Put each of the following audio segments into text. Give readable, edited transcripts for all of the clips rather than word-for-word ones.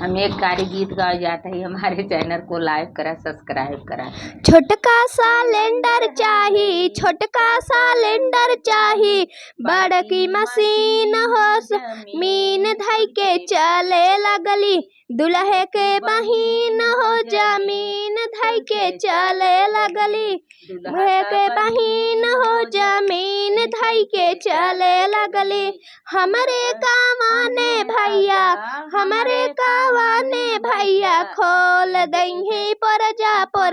हम एक कारी गीत गाए जाते ही हमारे चैनल को लाइक करा, सब्सक्राइब करा। छोटका सिलेंडर चाही, छोटका सिलेंडर चाही, बड़की मशीन हो मीन धई के चले लगली। दुल्हे के बहिन हो जमीन धई के चले लगली। दुल्हे के बहिन हो जमीन धई के चले लगली। हमरे कावाने भैया, हमरे कावाने भैया खोल दही पर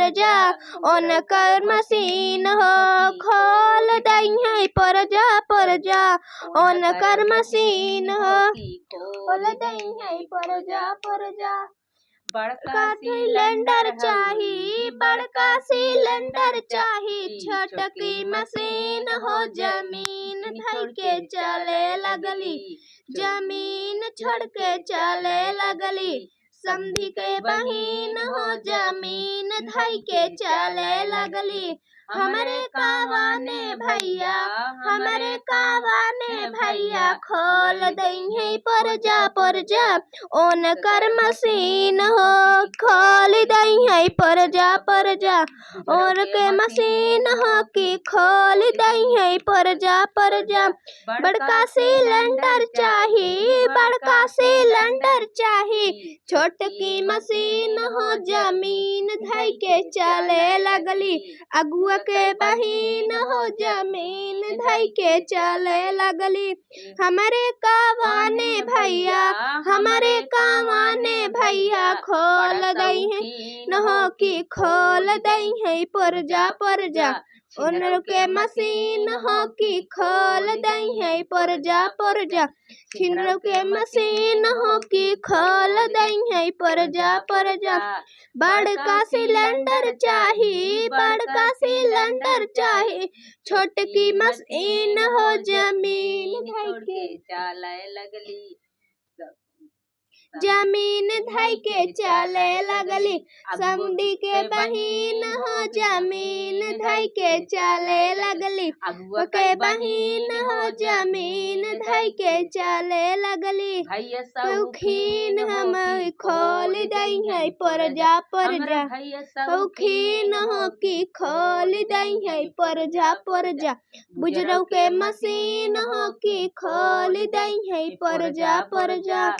जा ओनकर मशीन हो। खोल दही पर जा ओनकर मशीन हो। खोल दही पर जा। बड़का सिलेंडर चाही, बड़का सिलेंडर चाही, छोटकी मशीन हो जमीन धई के चले लगली। जमीन छोड़ के चले लगली। समधी के बहिन हो जमीन धई के चले लगली। हमरे कावाने भैया, हमरे कावाने भैया खोल दही पर जा ओनकर मशीन हो। खोल दही पर जा और के मशीन हो कि खोल दही पर जा। बड़का सिलेंडर चाही, बड़का सिलेंडर चाही, छोटकी मशीन हो जमीन धई के चले लगली। अगुआ के बहिन हो जमीन धई के चले लगली। हमरे कावाने भैया, हमरे कावाने भैया खोल दही न हो कि खोल दही पर जा ओनर के मशीन हो कि खोल दही पर जा। छिनरो के मशीन हो कि खोल दही पर जा। बड़का सिलेंडर चाही, बड़का सिलेंडर चाही, छोटकी मशीन हो जमीन धई के चले लगली। जमीन धई के चले लगली। समधी के बहिन हो जमीन धई के चले लगली। अगुआ के बहिन हो जमीन धई के चले लगली। शौकीन हम खोल दही पर जा शौकीन हो कि खोल दही पर जा। बुजरऊ के मशीन हो कि खोल दही पर जा।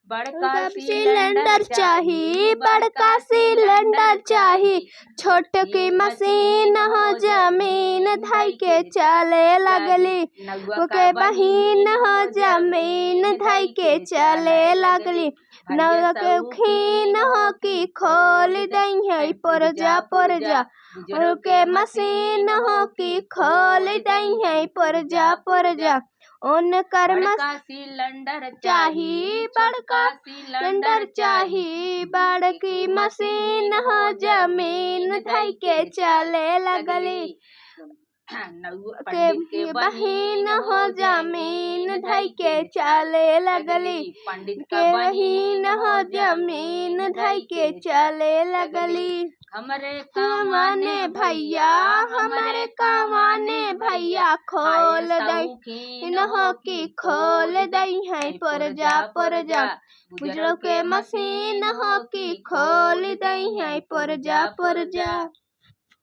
बड़का सिलेंडर चाही, बड़का सिलेंडर चाही, छोटकी मशीन हो जमीन धई के चले लगली। के बहिन हो जमीन धई के चले लगली। नौरा के खीन हो कि खोल दही पर जा के मशीन हो कि खोल दही पर जा ओनकर सिलेंडर चाही, बड़का सिलेंडर चाही, बड़की मशीन हो जमीन धई के चले लगली। के बहिन हो जमीन धई के चले लगली। के बहिन हो जमीन धई के चले लगली। हमरे कावाने भैया, हमरे कावाने भैया खोल दही न हो कि खोल दही पर जा। बुजरऊ के मशीन हो कि खोल दही पर जा।